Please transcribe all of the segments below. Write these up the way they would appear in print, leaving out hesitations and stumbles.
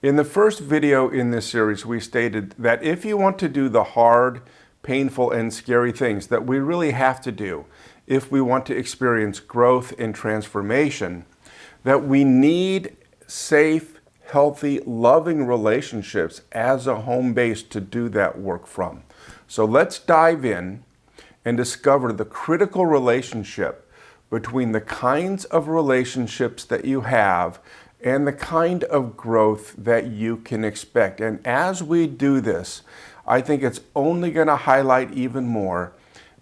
In the first video in this series, we stated that if you want to do the hard, painful, and scary things that we really have to do, if we want to experience growth and transformation, that we need safe, healthy, loving relationships as a home base to do that work from. So let's dive in and discover the critical relationship between the kinds of relationships that you have and the kind of growth that you can expect. And as we do this, I think it's only going to highlight even more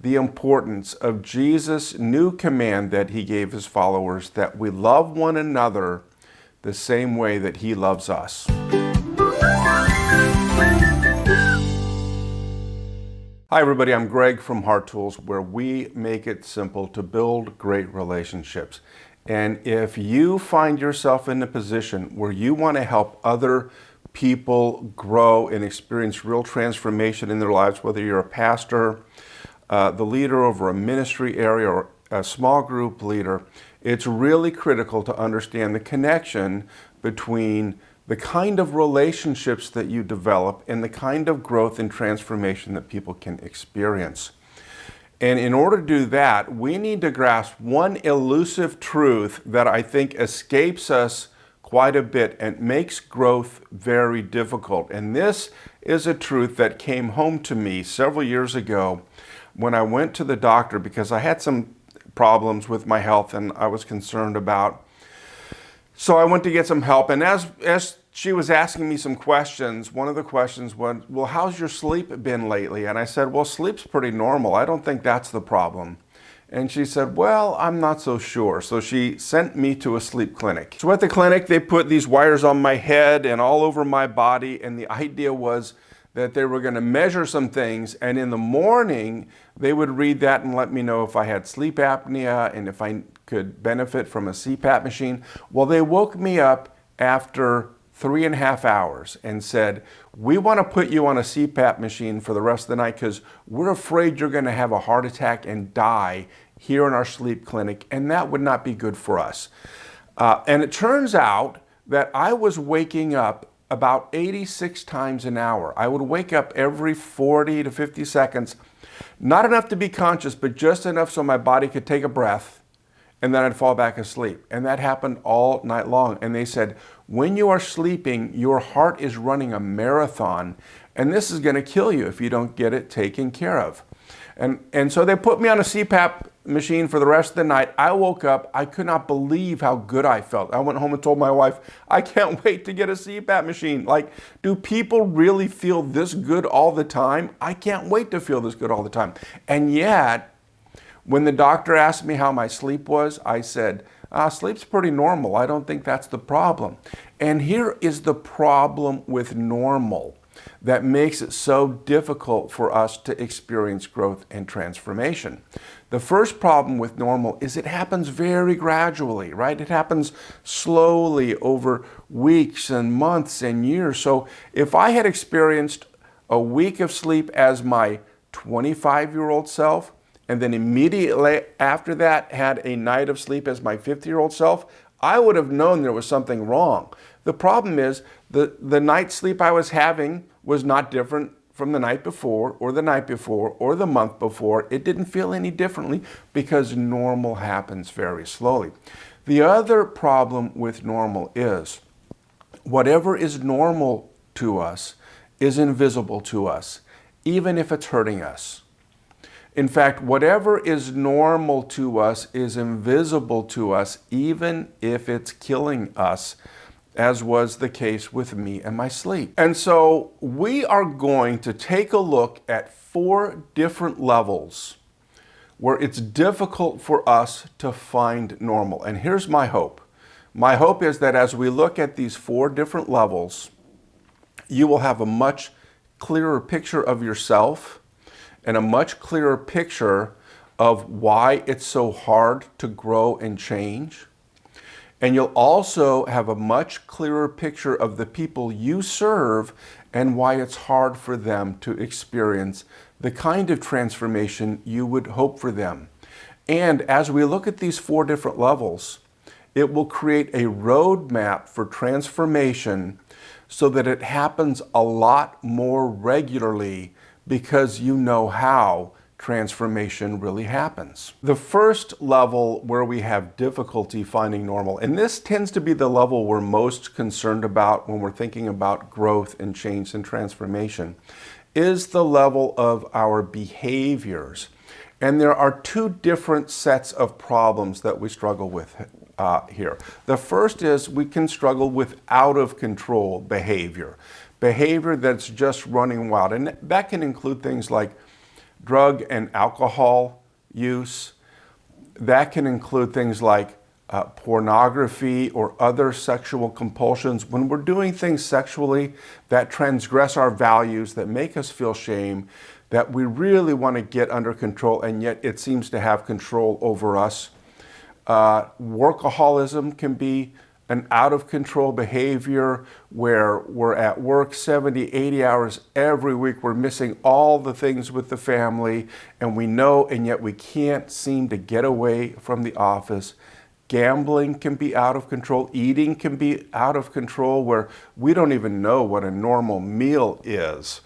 the importance of Jesus' new command that he gave his followers, that we love one another the same way that he loves us. Hi everybody, I'm Greg from Heart Tools, where we make it simple to build great relationships. And if you find yourself in a position where you want to help other people grow and experience real transformation in their lives, whether you're a pastor, the leader over a ministry area, or a small group leader, it's really critical to understand the connection between the kind of relationships that you develop and the kind of growth and transformation that people can experience. And in order to do that, we need to grasp one elusive truth that I think escapes us quite a bit and makes growth very difficult. And this is a truth that came home to me several years ago when I went to the doctor because I had some problems with my health and I was concerned about. So I went to get some help, and as she was asking me some questions, one of the questions was, well, how's your sleep been lately? And I said, well, sleep's pretty normal. I don't think that's the problem. And she said, well, I'm not so sure. So she sent me to a sleep clinic. So at the clinic, they put these wires on my head and all over my body, and the idea was that they were going to measure some things, and in the morning, they would read that and let me know if I had sleep apnea and if I could benefit from a CPAP machine. Well, they woke me up after 3.5 hours and said, we want to put you on a CPAP machine for the rest of the night because we're afraid you're going to have a heart attack and die here in our sleep clinic, and that would not be good for us. And it turns out that I was waking up about 86 times an hour. I would wake up every 40 to 50 seconds, not enough to be conscious, but just enough so my body could take a breath, and then I'd fall back asleep. And that happened all night long. And they said, when you are sleeping, your heart is running a marathon, and this is going to kill you if you don't get it taken care of. And so they put me on a CPAP machine for the rest of the night. I woke up, I could not believe how good I felt. I went home and told my wife, I can't wait to get a CPAP machine. Like, do people really feel this good all the time? I can't wait to feel this good all the time. And yet, when the doctor asked me how my sleep was, I said, sleep's pretty normal. I don't think that's the problem. And here is the problem with normal that makes it so difficult for us to experience growth and transformation. The first problem with normal is it happens very gradually, right? It happens slowly over weeks and months and years. So if I had experienced a week of sleep as my 25-year-old self, and then immediately after that had a night of sleep as my 50-year-old self, I would have known there was something wrong. The problem is the night's sleep I was having was not different from the night before or the night before or the month before. It didn't feel any differently because normal happens very slowly. The other problem with normal is whatever is normal to us is invisible to us, even if it's hurting us. In fact, whatever is normal to us is invisible to us, even if it's killing us, as was the case with me and my sleep. And so we are going to take a look at 4 different levels where it's difficult for us to find normal. And here's my hope. My hope is that as we look at these 4 different levels, you will have a much clearer picture of yourself and a much clearer picture of why it's so hard to grow and change. And you'll also have a much clearer picture of the people you serve and why it's hard for them to experience the kind of transformation you would hope for them. And as we look at these 4 different levels, it will create a roadmap for transformation so that it happens a lot more regularly because you know how transformation really happens. The first level where we have difficulty finding normal, and this tends to be the level we're most concerned about when we're thinking about growth and change and transformation, is the level of our behaviors. And there are two different sets of problems that we struggle with here. The first is we can struggle with out of control behavior that's just running wild. And that can include things like drug and alcohol use. That can include things like pornography or other sexual compulsions. When we're doing things sexually that transgress our values, that make us feel shame, that we really want to get under control, and yet it seems to have control over us. Workaholism can be an out of control behavior where we're at work 70, 80 hours every week. We're missing all the things with the family, and we know, and yet we can't seem to get away from the office. Gambling can be out of control. Eating can be out of control where we don't even know what a normal meal is.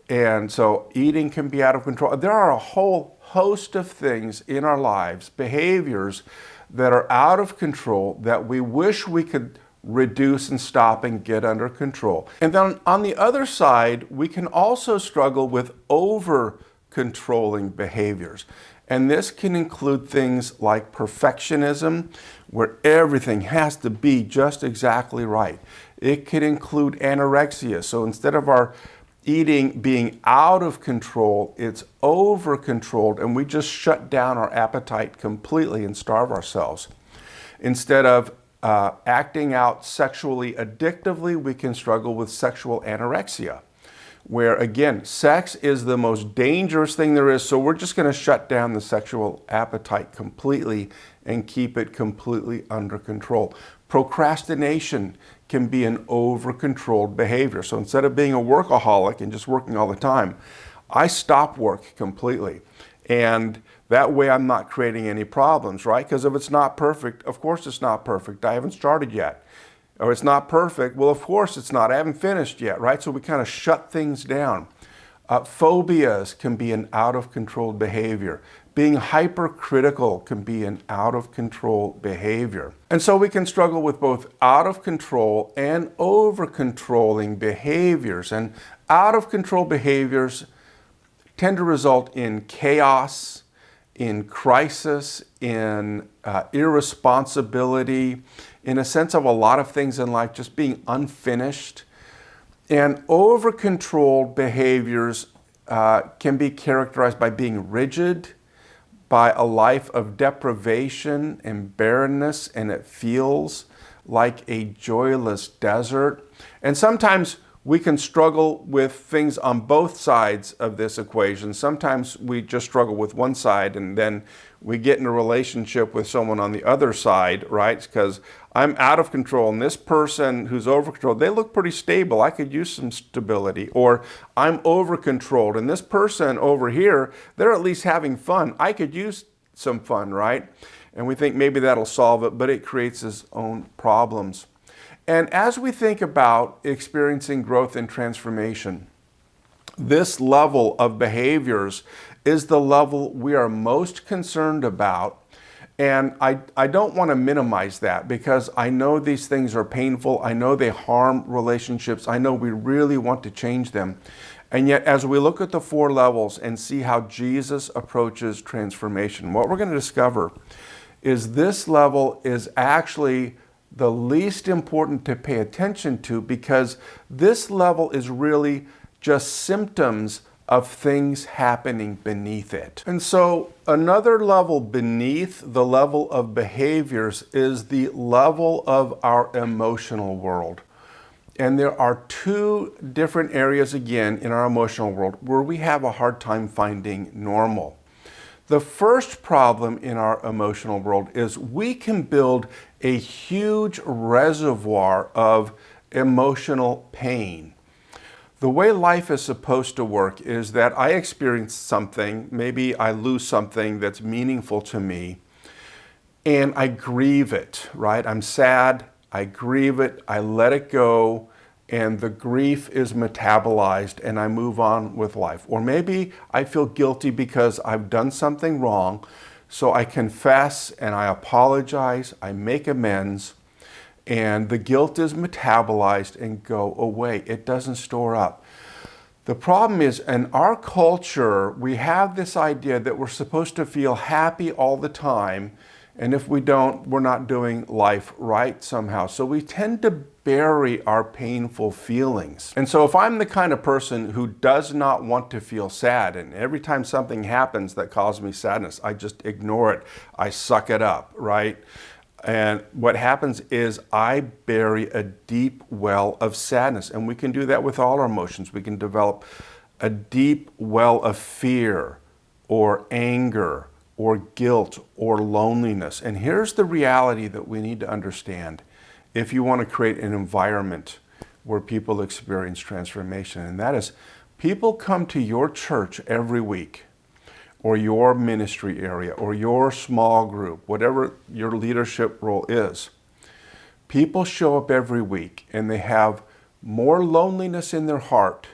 And so eating can be out of control. There are a whole host of things in our lives, behaviors that are out of control that we wish we could reduce and stop and get under control. And then on the other side, we can also struggle with over-controlling behaviors. And this can include things like perfectionism, where everything has to be just exactly right. It could include anorexia. So instead of our eating being out of control, it's over controlled, and we just shut down our appetite completely and starve ourselves. Instead of acting out sexually addictively, we can struggle with sexual anorexia, where again, sex is the most dangerous thing there is, so we're just going to shut down the sexual appetite completely and keep it completely under control. Procrastination can be an over-controlled behavior. So instead of being a workaholic and just working all the time, I stop work completely. And that way I'm not creating any problems, right? Because if it's not perfect, of course it's not perfect. I haven't started yet. Or it's not perfect, well, of course it's not. I haven't finished yet, right? So we kind of shut things down. Phobias can be an out-of-control behavior. Being hypercritical can be an out-of-control behavior. And so we can struggle with both out-of-control and over-controlling behaviors. And out-of-control behaviors tend to result in chaos, in crisis, in irresponsibility, in a sense of a lot of things in life just being unfinished. And over-controlled behaviors can be characterized by being rigid, by a life of deprivation and barrenness, and it feels like a joyless desert. And sometimes we can struggle with things on both sides of this equation. Sometimes we just struggle with one side, and then we get in a relationship with someone on the other side, right? Because I'm out of control, and this person who's over controlled, they look pretty stable. I could use some stability. Or I'm over controlled, and this person over here, they're at least having fun. I could use some fun, right? And we think maybe that'll solve it, but it creates its own problems. And as we think about experiencing growth and transformation, this level of behaviors is the level we are most concerned about. And I don't want to minimize that, because I know these things are painful. I know they harm relationships. I know we really want to change them. And yet, as we look at the four levels and see how Jesus approaches transformation, what we're going to discover is this level is actually the least important to pay attention to, because this level is really just symptoms of things happening beneath it. And so another level beneath the level of behaviors is the level of our emotional world. And there are two different areas again in our emotional world where we have a hard time finding normal. The first problem in our emotional world is we can build a huge reservoir of emotional pain. The way life is supposed to work is that I experience something, maybe I lose something that's meaningful to me, and I grieve it, right? I'm sad, I grieve it, I let it go, and the grief is metabolized and I move on with life. Or maybe I feel guilty because I've done something wrong, so I confess and I apologize, I make amends, and the guilt is metabolized and go away. It doesn't store up. The problem is, in our culture, we have this idea that we're supposed to feel happy all the time, and if we don't, we're not doing life right somehow. So we tend to bury our painful feelings. And so if I'm the kind of person who does not want to feel sad, and every time something happens that causes me sadness, I just ignore it, I suck it up, right? And what happens is I bury a deep well of sadness. And we can do that with all our emotions. We can develop a deep well of fear or anger or guilt or loneliness. And here's the reality that we need to understand if you want to create an environment where people experience transformation. And that is, people come to your church every week, or your ministry area, or your small group, whatever your leadership role is. People show up every week and they have more loneliness in their heart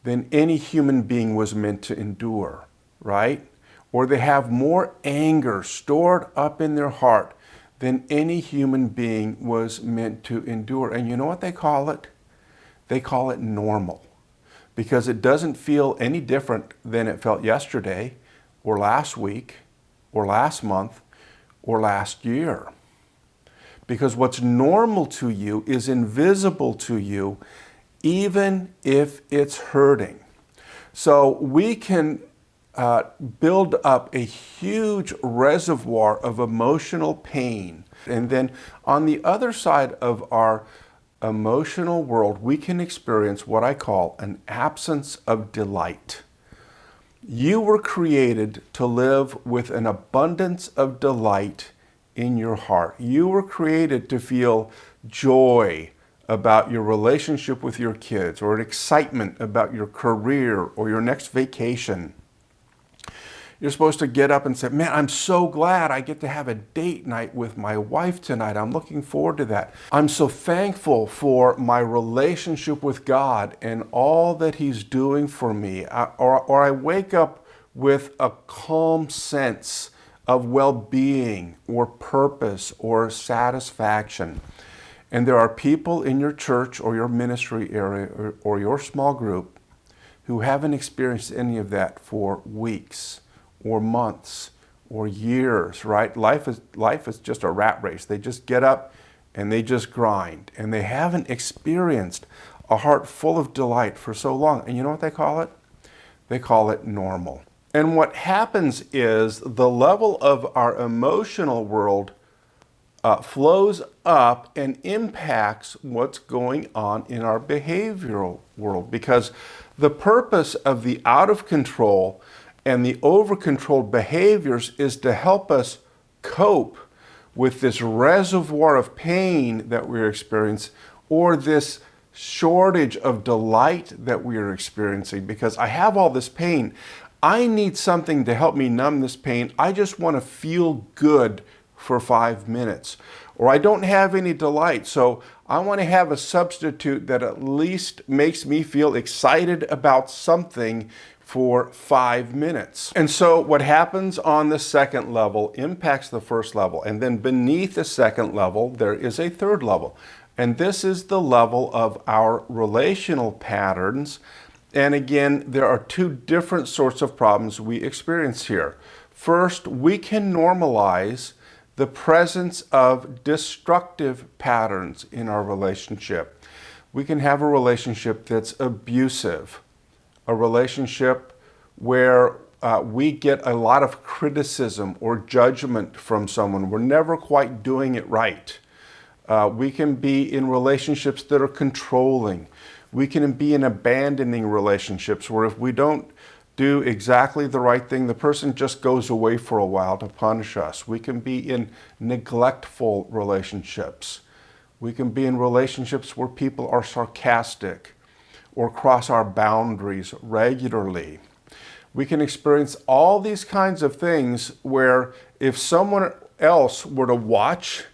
than any human being was meant to endure, right? Or they have more anger stored up in their heart than any human being was meant to endure. And you know what they call it? They call it normal, because it doesn't feel any different than it felt yesterday or last week or last month or last year. Because what's normal to you is invisible to you, even if it's hurting. So we can build up a huge reservoir of emotional pain. And then on the other side of our emotional world, we can experience what I call an absence of delight. You were created to live with an abundance of delight in your heart. You were created to feel joy about your relationship with your kids, or an excitement about your career or your next vacation. You're supposed to get up and say, man, I'm so glad I get to have a date night with my wife tonight. I'm looking forward to that. I'm so thankful for my relationship with God and all that He's doing for me. Or I wake up with a calm sense of well-being or purpose or satisfaction. And there are people in your church or your ministry area or your small group who haven't experienced any of that for weeks or months or years, right? Life is just a rat race. They just get up and they just grind, and they haven't experienced a heart full of delight for so long. And you know what they call it? They call it normal. And what happens is the level of our emotional world flows up and impacts what's going on in our behavioral world, because the purpose of the out of control and the over-controlled behaviors is to help us cope with this reservoir of pain that we're experiencing, or this shortage of delight that we are experiencing. Because I have all this pain, I need something to help me numb this pain. I just want to feel good for 5 minutes. Or I don't have any delight, so I want to have a substitute that at least makes me feel excited about something for 5 minutes. And so what happens on the second level impacts the first level. And then beneath the second level, there is a third level. And this is the level of our relational patterns. And again, there are two different sorts of problems we experience here. First, we can normalize the presence of destructive patterns in our relationship. We can have a relationship that's abusive, a relationship where we get a lot of criticism or judgment from someone. We're never quite doing it right. We can be in relationships that are controlling. We can be in abandoning relationships where if we don't do exactly the right thing, the person just goes away for a while to punish us. We can be in neglectful relationships. We can be in relationships where people are sarcastic or cross our boundaries regularly. We can experience all these kinds of things where if someone else were to watch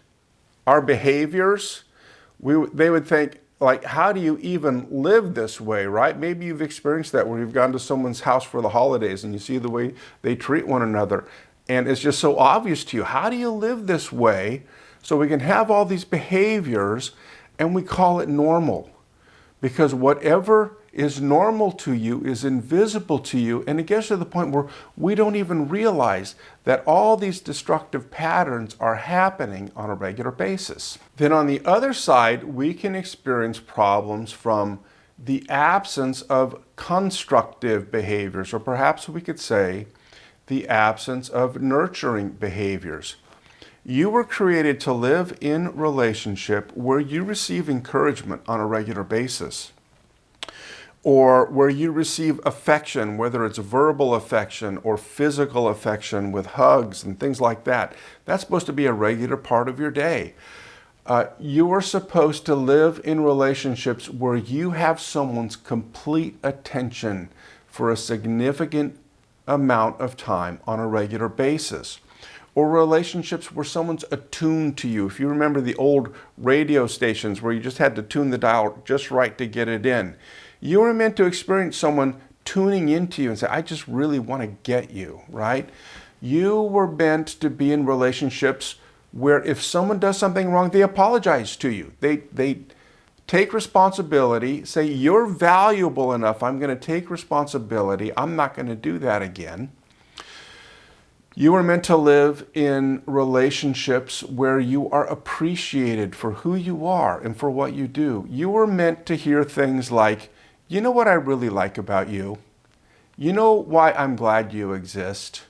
our behaviors, they would think, like, how do you even live this way, right? Maybe you've experienced that where you've gone to someone's house for the holidays and you see the way they treat one another. And it's just so obvious to you. How do you live this way so we can have all these behaviors and we call it normal? Because whatever is normal to you is invisible to you. And it gets to the point where we don't even realize that all these destructive patterns are happening on a regular basis. Then on the other side, we can experience problems from the absence of constructive behaviors, or perhaps we could say the absence of nurturing behaviors. You were created to live in relationship where you receive encouragement on a regular basis, or where you receive affection, whether it's verbal affection or physical affection with hugs and things like that. That's supposed to be a regular part of your day. You are supposed to live in relationships where you have someone's complete attention for a significant amount of time on a regular basis. Or relationships where someone's attuned to you. If you remember the old radio stations where you just had to tune the dial just right to get it in, you were meant to experience someone tuning into you and say, I just really want to get you, right? You were meant to be in relationships where if someone does something wrong, they apologize to you. They take responsibility, say, you're valuable enough, I'm going to take responsibility, I'm not going to do that again. You are meant to live in relationships where you are appreciated for who you are and for what you do. You are meant to hear things like, you know what I really like about you? You know why I'm glad you exist?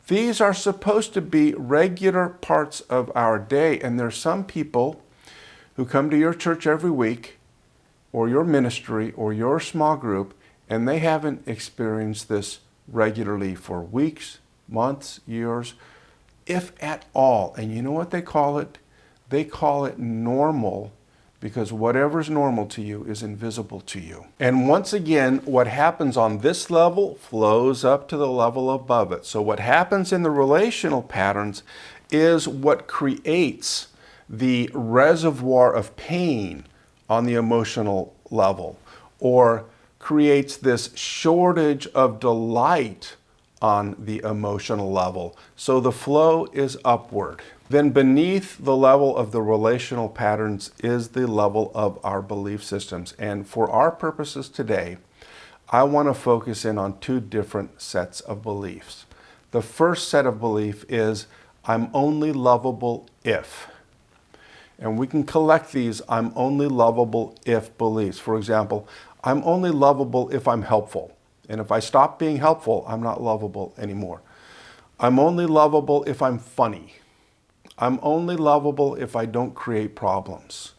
These are supposed to be regular parts of our day, and there's some people who come to your church every week, or your ministry, or your small group, and they haven't experienced this regularly for weeks, months, years, if at all. And you know what they call it? They call it normal, because whatever's normal to you is invisible to you. And once again, what happens on this level flows up to the level above it. So what happens in the relational patterns is what creates the reservoir of pain on the emotional level, or creates this shortage of delight on the emotional level. So the flow is upward. Then beneath the level of the relational patterns is the level of our belief systems. And for our purposes today, I want to focus in on two different sets of beliefs. The first set of belief is, I'm only lovable if. And we can collect these I'm only lovable if beliefs. For example, I'm only lovable if I'm helpful. And if I stop being helpful, I'm not lovable anymore. I'm only lovable if I'm funny. I'm only lovable if I don't create problems.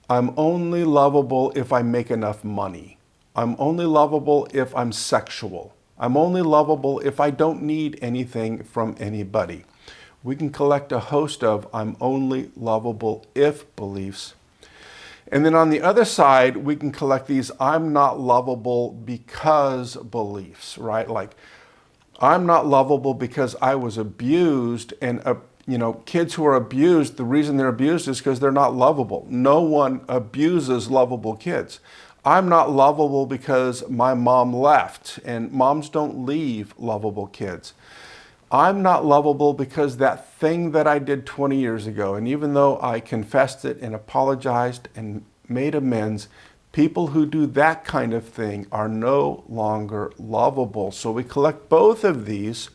I'm only lovable if I make enough money. I'm only lovable if I'm sexual. I'm only lovable if I don't need anything from anybody. We can collect a host of I'm only lovable if beliefs. And then on the other side, we can collect these I'm not lovable because beliefs, right? Like, I'm not lovable because I was abused, and kids who are abused, the reason they're abused is because they're not lovable. No one abuses lovable kids. I'm not lovable because my mom left, and moms don't leave lovable kids. I'm not lovable because that thing that I did 20 years ago, and even though I confessed it and apologized and made amends, people who do that kind of thing are no longer lovable. So we collect both of these.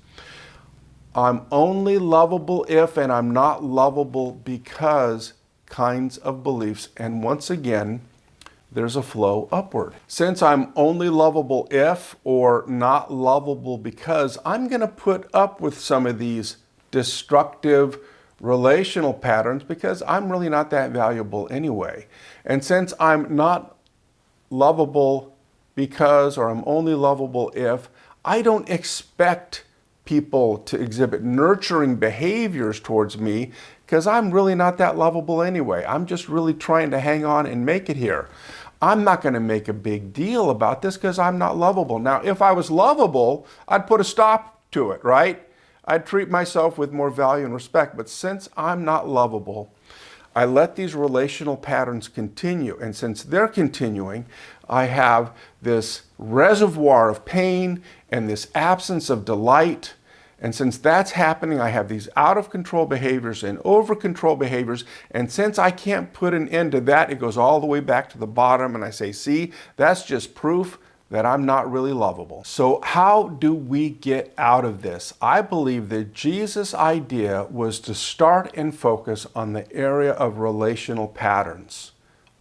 I'm only lovable if, and I'm not lovable because kinds of beliefs. And once again, there's a flow upward. Since I'm only lovable if or not lovable because, I'm going to put up with some of these destructive relational patterns because I'm really not that valuable anyway. And since I'm not lovable because, or I'm only lovable if, I don't expect people to exhibit nurturing behaviors towards me because I'm really not that lovable anyway. I'm just really trying to hang on and make it here. I'm not going to make a big deal about this because I'm not lovable. Now, if I was lovable, I'd put a stop to it, right? I'd treat myself with more value and respect. But since I'm not lovable, I let these relational patterns continue. And since they're continuing, I have this reservoir of pain and this absence of delight. And since that's happening, I have these out of control behaviors and over control behaviors. And since I can't put an end to that, it goes all the way back to the bottom. And I say, see, that's just proof that I'm not really lovable. So how do we get out of this? I believe that Jesus' idea was to start and focus on the area of relational patterns.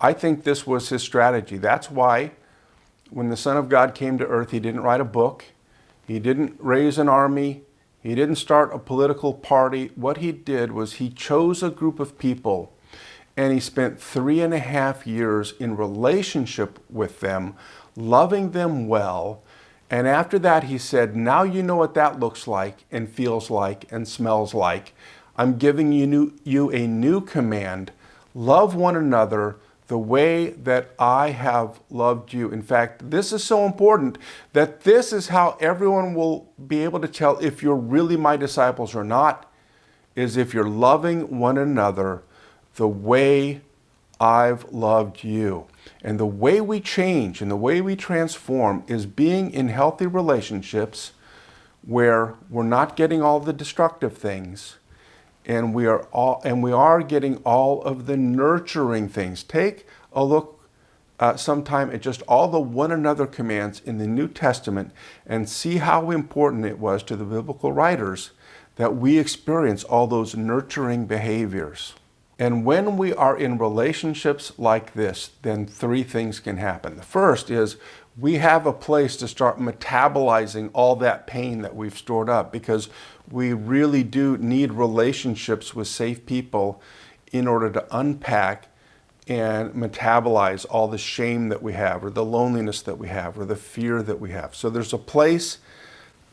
I think this was his strategy. That's why when the Son of God came to earth, he didn't write a book. He didn't raise an army. He didn't start a political party. What he did was he chose a group of people and he spent 3.5 years in relationship with them, loving them well. And after that, he said, now you know what that looks like and feels like and smells like. I'm giving you a new command. Love one another the way that I have loved you. In fact, this is so important that this is how everyone will be able to tell if you're really my disciples or not, is if you're loving one another the way I've loved you. And the way we change and the way we transform is being in healthy relationships where we're not getting all the destructive things and we are getting all of the nurturing things. Take a look sometime at just all the one another commands in the New Testament and see how important it was to the biblical writers that we experience all those nurturing behaviors. And when we are in relationships like this, then 3 things can happen. The first is we have a place to start metabolizing all that pain that we've stored up, because we really do need relationships with safe people in order to unpack and metabolize all the shame that we have, or the loneliness that we have, or the fear that we have. So there's a place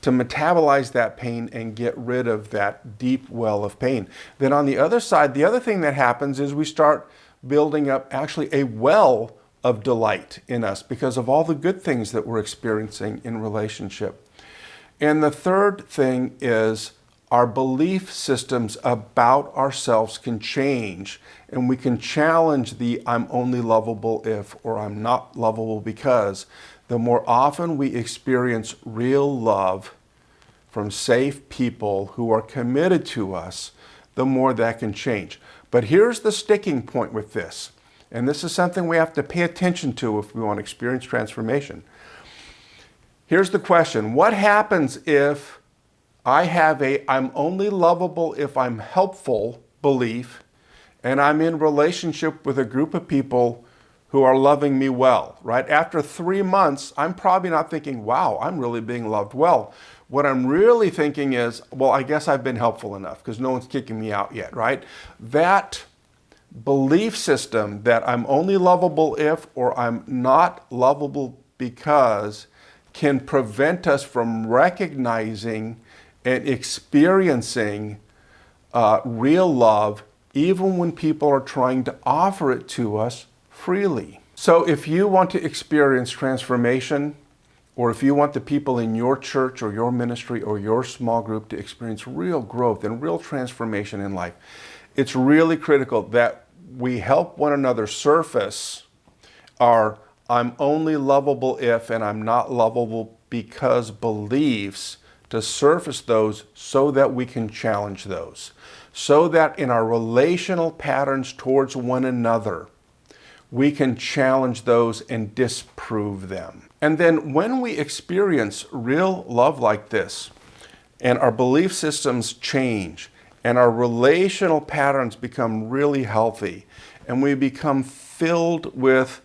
to metabolize that pain and get rid of that deep well of pain. Then on the other side, the other thing that happens is we start building up actually a well of delight in us because of all the good things that we're experiencing in relationship. And the third thing is our belief systems about ourselves can change, and we can challenge the I'm only lovable if, or I'm not lovable because. The more often we experience real love from safe people who are committed to us, the more that can change. But here's the sticking point with this, and this is something we have to pay attention to if we want to experience transformation. Here's the question: what happens if I have I'm only lovable if I'm helpful belief, and I'm in relationship with a group of people who are loving me well, right? After 3 months, I'm probably not thinking, wow, I'm really being loved well. What I'm really thinking is, well, I guess I've been helpful enough because no one's kicking me out yet, right? That belief system that I'm only lovable if, or I'm not lovable because, can prevent us from recognizing and experiencing real love, even when people are trying to offer it to us freely. So if you want to experience transformation, or if you want the people in your church or your ministry or your small group to experience real growth and real transformation in life, it's really critical that we help one another surface our I'm only lovable if and I'm not lovable because beliefs, to surface those so that we can challenge those, so that in our relational patterns towards one another, we can challenge those and disprove them. And then when we experience real love like this, and our belief systems change, and our relational patterns become really healthy, and we become filled with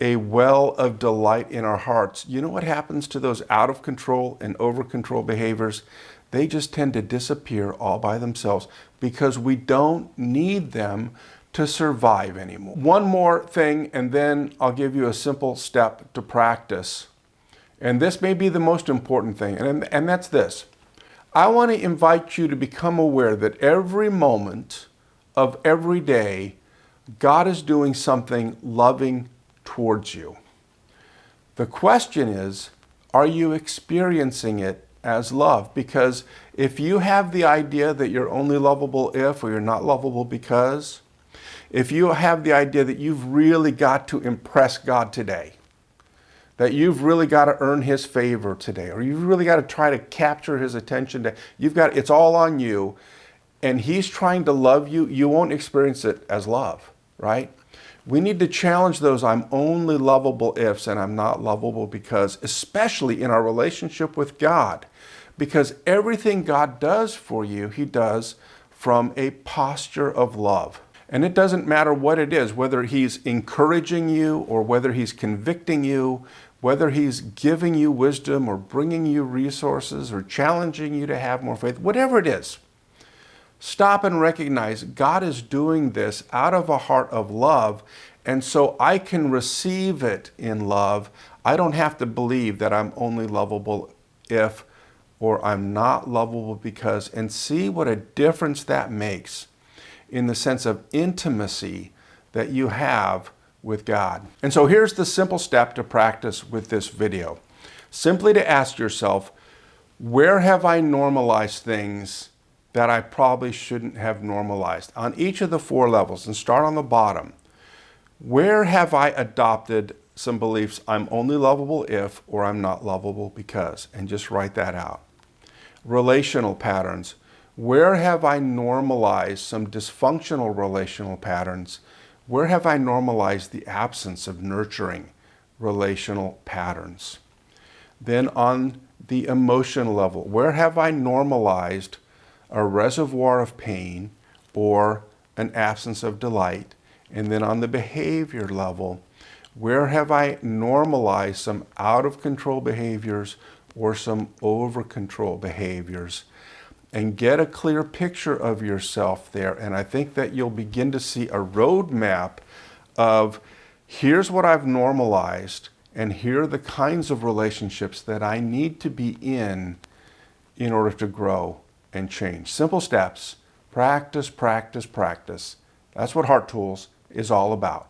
a well of delight in our hearts, you know what happens to those out of control and over control behaviors? They just tend to disappear all by themselves because we don't need them to survive anymore. One more thing, and then I'll give you a simple step to practice. And this may be the most important thing, and that's this. I want to invite you to become aware that every moment of every day, God is doing something loving towards you. The question is, are you experiencing it as love? Because if you have the idea that you're only lovable if, or you're not lovable because, If you have the idea that you've really got to impress God today, that you've really got to earn his favor today, or you've really got to try to capture his attention, it's all on you, and he's trying to love you, you won't experience it as love, right? We need to challenge those I'm only lovable ifs and I'm not lovable because, especially in our relationship with God, because everything God does for you, he does from a posture of love. And it doesn't matter what it is, whether he's encouraging you or whether he's convicting you, whether he's giving you wisdom or bringing you resources or challenging you to have more faith, whatever it is. Stop and recognize God is doing this out of a heart of love, and so I can receive it in love. I don't have to believe that I'm only lovable if or I'm not lovable because, and see what a difference that makes in the sense of intimacy that you have with God. And so here's the simple step to practice with this video. Simply to ask yourself, where have I normalized things that I probably shouldn't have normalized? On each of the 4 levels, and start on the bottom. Where have I adopted some beliefs I'm only lovable if or I'm not lovable because? And just write that out. Relational patterns. Where have I normalized some dysfunctional relational patterns? Where have I normalized the absence of nurturing relational patterns? Then on the emotional level, where have I normalized a reservoir of pain or an absence of delight? And then on the behavior level, where have I normalized some out of control behaviors or some over control behaviors? And get a clear picture of yourself there. And I think that you'll begin to see a roadmap of here's what I've normalized and here are the kinds of relationships that I need to be in order to grow and change. Simple steps, practice, practice, practice. That's what Heart Tools is all about.